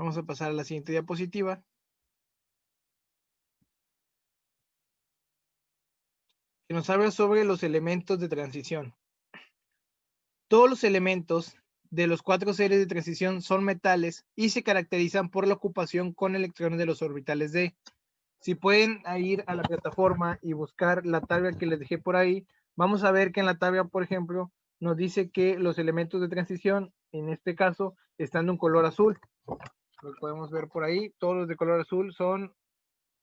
Vamos a pasar a la siguiente diapositiva. Que nos habla sobre los elementos de transición. Todos los elementos de los 4 series de transición son metales y se caracterizan por la ocupación con electrones de los orbitales d. Si pueden ir a la plataforma y buscar la tabla que les dejé por ahí, vamos a ver que en la tabla, por ejemplo, nos dice que los elementos de transición, en este caso, están de un color azul. Lo podemos ver por ahí, todos los de color azul son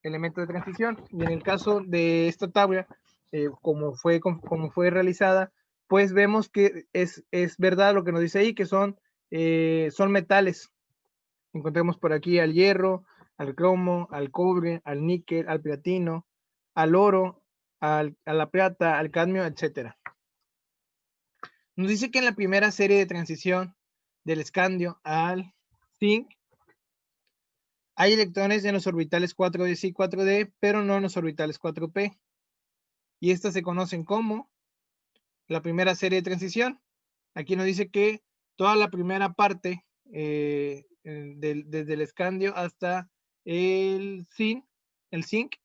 elementos de transición. Y en el caso de esta tabla, como fue realizada, pues vemos que es verdad lo que nos dice ahí, que son metales. Encontremos por aquí al hierro, al cromo, al cobre, al níquel, al platino, al oro, a la plata, al cadmio, etc. Nos dice que en la primera serie de transición del escandio al zinc hay electrones en los orbitales 4s y 4d, pero no en los orbitales 4p. Y estas se conocen como la primera serie de transición. Aquí nos dice que toda la primera parte, desde el escandio hasta el zinc,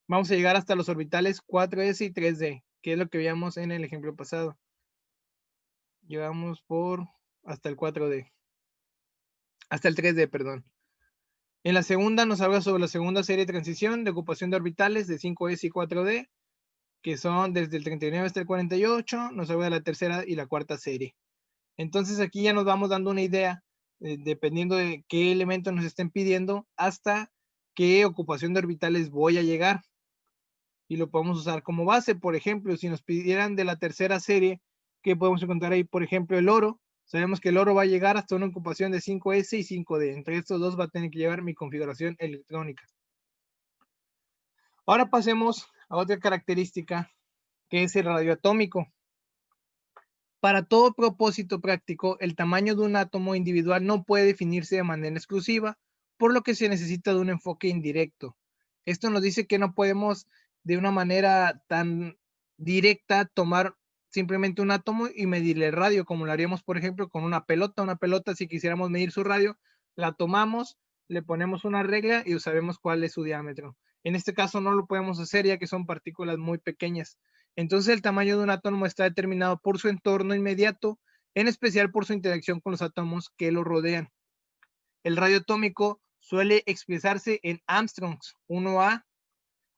vamos a llegar hasta los orbitales 4s y 3d, que es lo que veíamos en el ejemplo pasado. Llegamos hasta el 4d, hasta el 3d, perdón. En la segunda nos habla sobre la segunda serie de transición de ocupación de orbitales de 5s y 4d, que son desde el 39 hasta el 48, nos habla de la tercera y la cuarta serie. Entonces aquí ya nos vamos dando una idea, dependiendo de qué elemento nos estén pidiendo, hasta qué ocupación de orbitales voy a llegar. Y lo podemos usar como base. Por ejemplo, si nos pidieran de la tercera serie, que podemos encontrar ahí, por ejemplo, el oro. Sabemos que el oro va a llegar hasta una ocupación de 5s y 5d. Entre estos dos va a tener que llevar mi configuración electrónica. Ahora pasemos a otra característica, que es el radioatómico. Para todo propósito práctico, el tamaño de un átomo individual no puede definirse de manera exclusiva, por lo que se necesita de un enfoque indirecto. Esto nos dice que no podemos de una manera tan directa tomar simplemente un átomo y medirle el radio, como lo haríamos, por ejemplo, con una pelota. Una pelota, si quisiéramos medir su radio, la tomamos, le ponemos una regla y sabemos cuál es su diámetro. En este caso no lo podemos hacer, ya que son partículas muy pequeñas. Entonces el tamaño de un átomo está determinado por su entorno inmediato, en especial por su interacción con los átomos que lo rodean. El radio atómico suele expresarse en Armstrongs 1A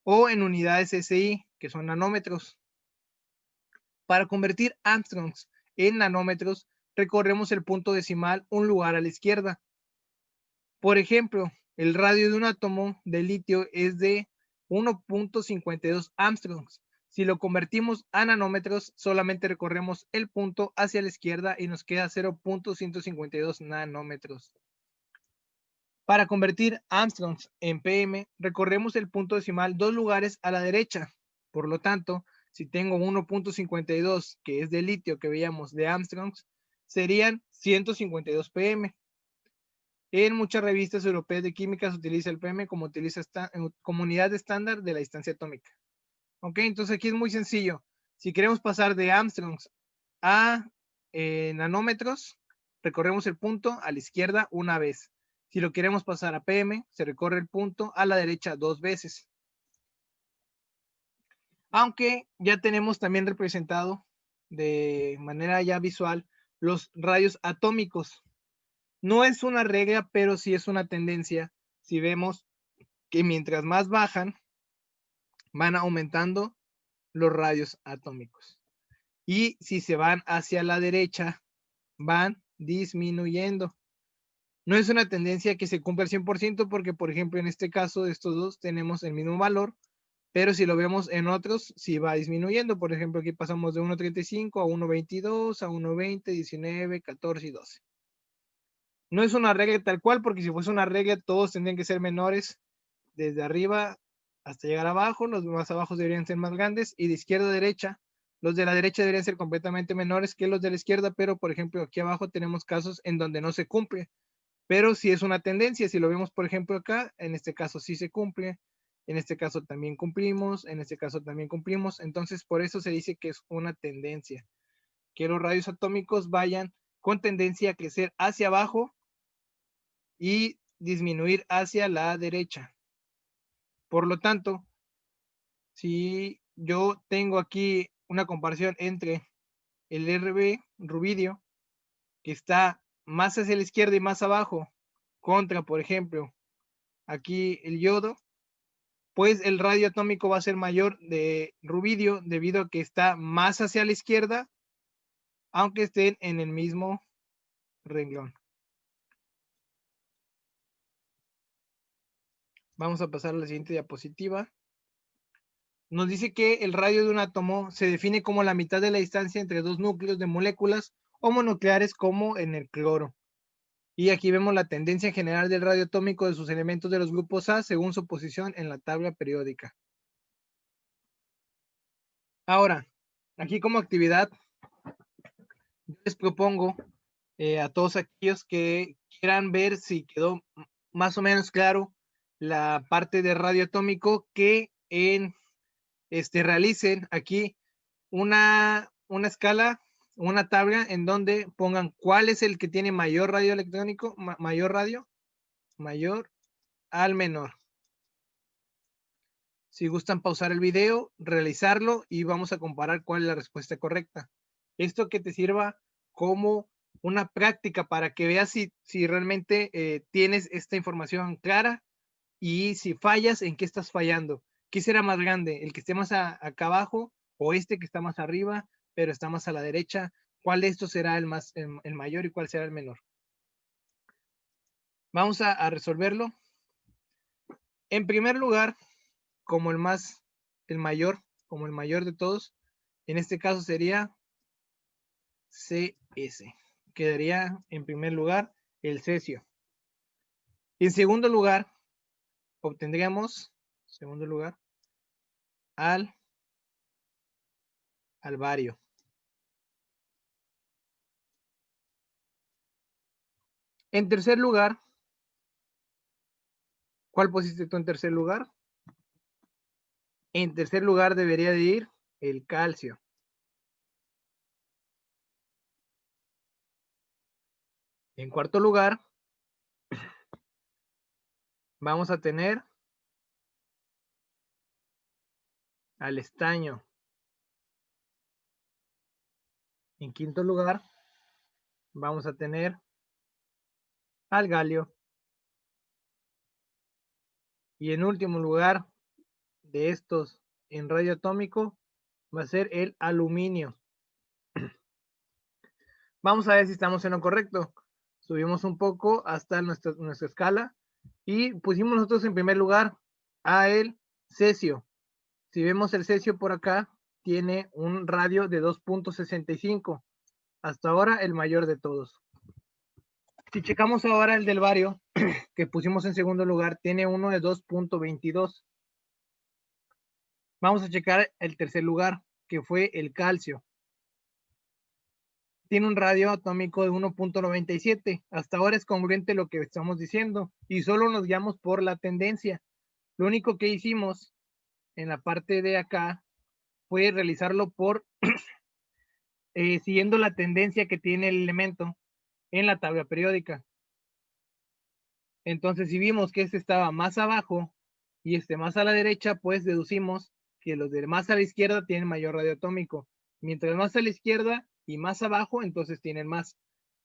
o en unidades SI, que son nanómetros. Para convertir Armstrongs en nanómetros, recorremos el punto decimal un lugar a la izquierda. Por ejemplo, el radio de un átomo de litio es de 1.52 Armstrongs. Si lo convertimos a nanómetros, solamente recorremos el punto hacia la izquierda y nos queda 0.152 nanómetros. Para convertir Armstrongs en PM, recorremos el punto decimal 2 lugares a la derecha. Por lo tanto, si tengo 1.52, que es de litio que veíamos de Armstrongs, serían 152 PM. En muchas revistas europeas de química se utiliza el PM como unidad estándar de la distancia atómica. Ok, entonces aquí es muy sencillo. Si queremos pasar de Armstrongs a nanómetros, recorremos el punto a la izquierda una vez. Si lo queremos pasar a PM, se recorre el punto a la derecha 2 veces. Aunque ya tenemos también representado de manera ya visual los rayos atómicos. No es una regla, pero sí es una tendencia. Si vemos que mientras más bajan, van aumentando los radios atómicos. Y si se van hacia la derecha, van disminuyendo. No es una tendencia que se cumpla al 100% porque, por ejemplo, en este caso de estos dos tenemos el mismo valor, pero si lo vemos en otros, sí va disminuyendo. Por ejemplo, aquí pasamos de 1.35 a 1.22, a 1.20, 19, 14 y 12. No es una regla tal cual, porque si fuese una regla, todos tendrían que ser menores desde arriba hasta llegar abajo. Los más abajo deberían ser más grandes, y de izquierda a derecha, los de la derecha deberían ser completamente menores que los de la izquierda, pero por ejemplo aquí abajo tenemos casos en donde no se cumple, pero sí es una tendencia. Si lo vemos por ejemplo acá, en este caso sí se cumple, en este caso también cumplimos, en este caso también cumplimos. Entonces por eso se dice que es una tendencia, que los rayos atómicos vayan con tendencia a crecer hacia abajo y disminuir hacia la derecha. Por lo tanto, si yo tengo aquí una comparación entre el RB rubidio, que está más hacia la izquierda y más abajo, contra, por ejemplo, aquí el yodo, pues el radio atómico va a ser mayor de rubidio debido a que está más hacia la izquierda, aunque estén en el mismo renglón. Vamos a pasar a la siguiente diapositiva. Nos dice que el radio de un átomo se define como la mitad de la distancia entre dos núcleos de moléculas homonucleares, como en el cloro. Y aquí vemos la tendencia general del radio atómico de sus elementos de los grupos A según su posición en la tabla periódica. Ahora, aquí como actividad, les propongo a todos aquellos que quieran ver si quedó más o menos claro la parte de radio atómico, que realicen aquí una escala, una tabla en donde pongan cuál es el que tiene mayor radio electrónico, mayor al menor. Si gustan pausar el video, realizarlo y vamos a comparar cuál es la respuesta correcta. Esto que te sirva como una práctica para que veas si realmente tienes esta información clara, y si fallas, en qué estás fallando. ¿Qué será más grande? ¿El que esté más acá abajo o este que está más arriba, pero está más a la derecha? ¿Cuál de estos será el mayor y cuál será el menor? Vamos a resolverlo. En primer lugar, como el mayor de todos, en este caso sería CS. Quedaría en primer lugar el cesio. En segundo lugar, obtendríamos, al bario. En tercer lugar, ¿cuál pusiste tú en tercer lugar? En tercer lugar debería de ir el calcio. En cuarto lugar, vamos a tener al estaño. En quinto lugar, vamos a tener al galio. Y en último lugar de estos en radio atómico va a ser el aluminio. Vamos a ver si estamos en lo correcto. Subimos un poco hasta nuestra escala y pusimos nosotros en primer lugar a el cesio. Si vemos el cesio por acá, tiene un radio de 2.65. Hasta ahora el mayor de todos. Si checamos ahora el del bario, que pusimos en segundo lugar, tiene uno de 2.22. Vamos a checar el tercer lugar, que fue el calcio. Tiene un radio atómico de 1.97. Hasta ahora es congruente lo que estamos diciendo y solo nos guiamos por la tendencia. Lo único que hicimos en la parte de acá fue realizarlo por siguiendo la tendencia que tiene el elemento en la tabla periódica. Entonces, si vimos que este estaba más abajo y este más a la derecha, pues deducimos que los de más a la izquierda tienen mayor radio atómico. Mientras más a la izquierda y más abajo, entonces tienen más.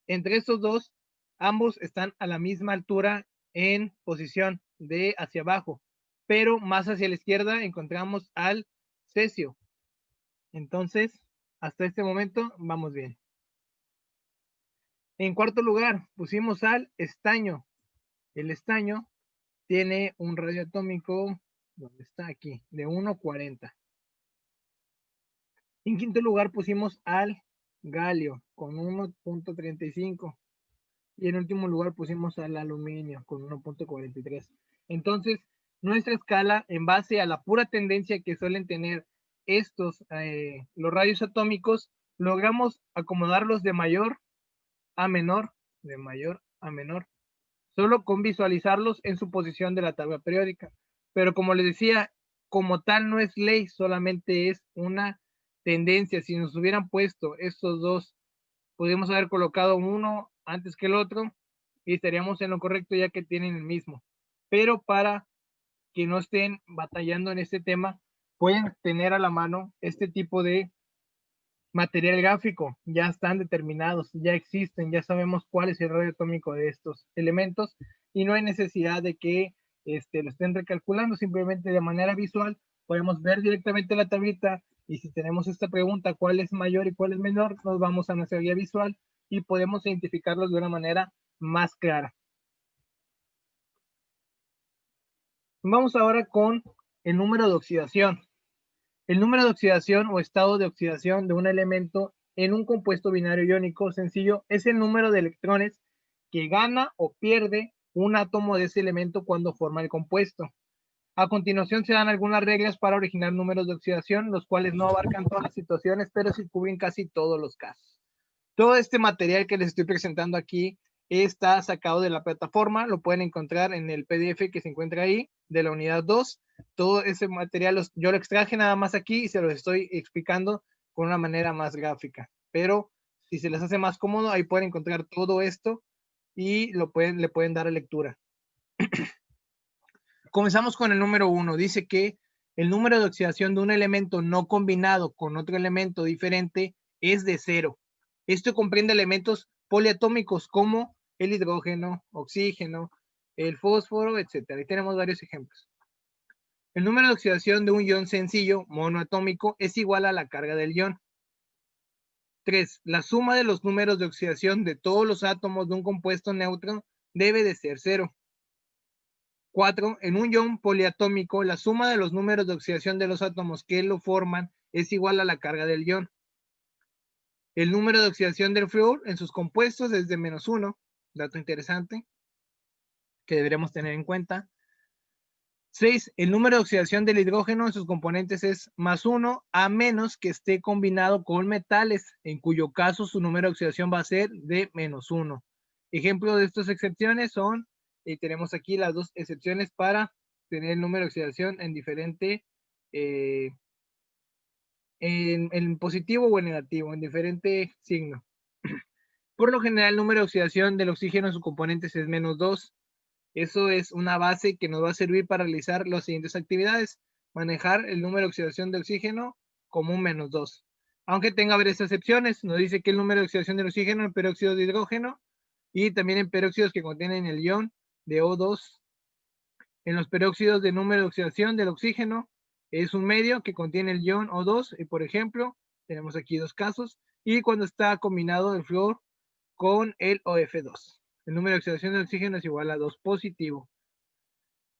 Entre estos dos, ambos están a la misma altura en posición de hacia abajo, pero más hacia la izquierda encontramos al cesio. Entonces, hasta este momento vamos bien. En cuarto lugar, pusimos al estaño. El estaño tiene un radio atómico, ¿dónde está? Aquí, de 1.40. En quinto lugar pusimos al galio con 1.35. Y en último lugar pusimos al aluminio con 1.43. Entonces, nuestra escala, en base a la pura tendencia que suelen tener los radios atómicos, logramos acomodarlos de mayor a menor, solo con visualizarlos en su posición de la tabla periódica. Pero como les decía, como tal no es ley, solamente es una tendencia. Si nos hubieran puesto estos dos, podríamos haber colocado uno antes que el otro y estaríamos en lo correcto ya que tienen el mismo. Pero para que no estén batallando en este tema, pueden tener a la mano este tipo de material gráfico, ya están determinados, ya existen, ya sabemos cuál es el radio atómico de estos elementos y no hay necesidad de que lo estén recalculando, simplemente de manera visual podemos ver directamente la tablita y si tenemos esta pregunta, cuál es mayor y cuál es menor, nos vamos a nuestra guía visual y podemos identificarlos de una manera más clara. Vamos ahora con el número de oxidación. El número de oxidación o estado de oxidación de un elemento en un compuesto binario iónico sencillo es el número de electrones que gana o pierde un átomo de ese elemento cuando forma el compuesto. A continuación se dan algunas reglas para originar números de oxidación, los cuales no abarcan todas las situaciones, pero sí cubren casi todos los casos. Todo este material que les estoy presentando aquí está sacado de la plataforma, lo pueden encontrar en el PDF que se encuentra ahí, de la unidad 2. Todo ese material yo lo extraje nada más aquí y se lo estoy explicando con una manera más gráfica. Pero si se les hace más cómodo, ahí pueden encontrar todo esto y le pueden dar a lectura. Comenzamos con el número 1. Dice que el número de oxidación de un elemento no combinado con otro elemento diferente es de 0. Esto comprende elementos poliatómicos como el hidrógeno, oxígeno, el fósforo, etc. Y tenemos varios ejemplos. El número de oxidación de un ion sencillo monoatómico es igual a la carga del ion. 3. La suma de los números de oxidación de todos los átomos de un compuesto neutro debe de ser 0. 4. En un ion poliatómico, la suma de los números de oxidación de los átomos que lo forman es igual a la carga del ion. El número de oxidación del flúor en sus compuestos es de -1, dato interesante que deberíamos tener en cuenta. 6. El número de oxidación del hidrógeno en sus componentes es +1, a menos que esté combinado con metales, en cuyo caso su número de oxidación va a ser de -1. Ejemplos de estas excepciones son, y tenemos aquí las dos excepciones para tener el número de oxidación en diferente, en positivo o en negativo, en diferente signo. Por lo general, el número de oxidación del oxígeno en sus componentes es -2. Eso es una base que nos va a servir para realizar las siguientes actividades. Manejar el número de oxidación de oxígeno como un -2. Aunque tenga varias excepciones, nos dice que el número de oxidación del oxígeno en peróxido de hidrógeno y también en peróxidos que contienen el ion de O2. En los peróxidos de número de oxidación del oxígeno es un medio que contiene el ion O2 y por ejemplo, tenemos aquí dos casos, y cuando está combinado el flúor con el OF2. El número de oxidación del oxígeno es igual a 2 positivo.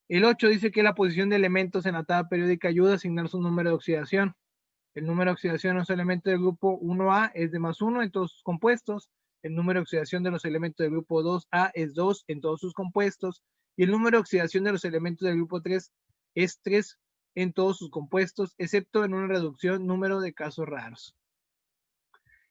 El 8 dice que la posición de elementos en la tabla periódica ayuda a asignar su número de oxidación. El número de oxidación de los elementos del grupo 1A es de +1 en todos sus compuestos. El número de oxidación de los elementos del grupo 2A es 2 en todos sus compuestos. Y el número de oxidación de los elementos del grupo 3 es 3 en todos sus compuestos, excepto en una reducción número de casos raros.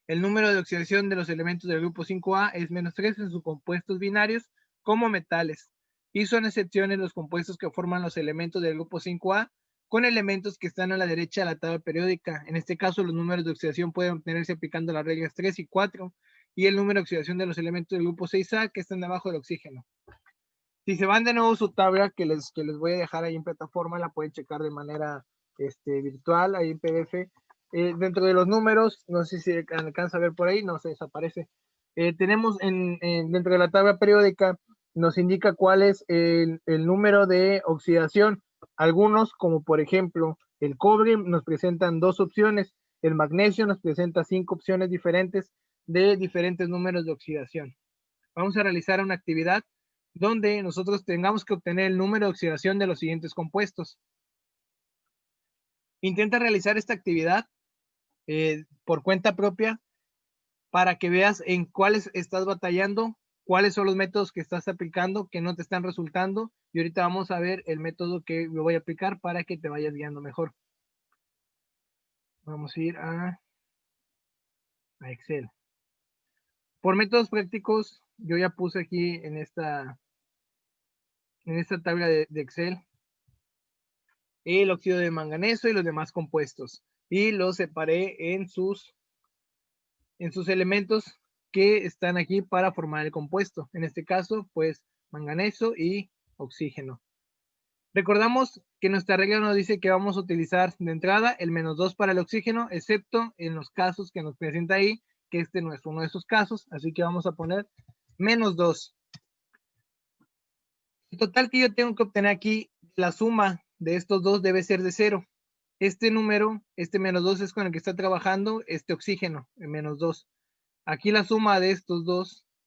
El número de oxidación de los elementos del grupo 5A es -3 en sus compuestos binarios como metales. Y son excepciones los compuestos que forman los elementos del grupo 5A con elementos que están a la derecha de la tabla periódica. En este caso, los números de oxidación pueden obtenerse aplicando las reglas 3 y 4 y el número de oxidación de los elementos del grupo 6A que están debajo del oxígeno. Si se van de nuevo a su tabla que les voy a dejar ahí en plataforma, la pueden checar de manera virtual, ahí en PDF. Dentro de los números, no sé si alcanza a ver por ahí, no se desaparece. Tenemos dentro de la tabla periódica, nos indica cuál es el número de oxidación. Algunos, como por ejemplo el cobre, nos presentan 2 opciones. El magnesio nos presenta 5 opciones diferentes de diferentes números de oxidación. Vamos a realizar una actividad donde nosotros tengamos que obtener el número de oxidación de los siguientes compuestos. Intenta realizar esta actividad por cuenta propia para que veas en cuáles estás batallando, cuáles son los métodos que estás aplicando que no te están resultando y ahorita vamos a ver el método que yo voy a aplicar para que te vayas guiando mejor. Vamos a ir a Excel. Por métodos prácticos, yo ya puse aquí en esta tabla de Excel el óxido de manganeso y los demás compuestos y los separé en sus elementos que están aquí para formar el compuesto. En este caso, pues manganeso y oxígeno. Recordamos que nuestra regla nos dice que vamos a utilizar de entrada el -2 para el oxígeno, excepto en los casos que nos presenta ahí, que este no es uno de esos casos, así que vamos a poner -2. El total que yo tengo que obtener aquí, la suma de estos dos debe ser de 0. Este número, este -2 es con el que está trabajando este oxígeno, el -2. Aquí la suma de estos dos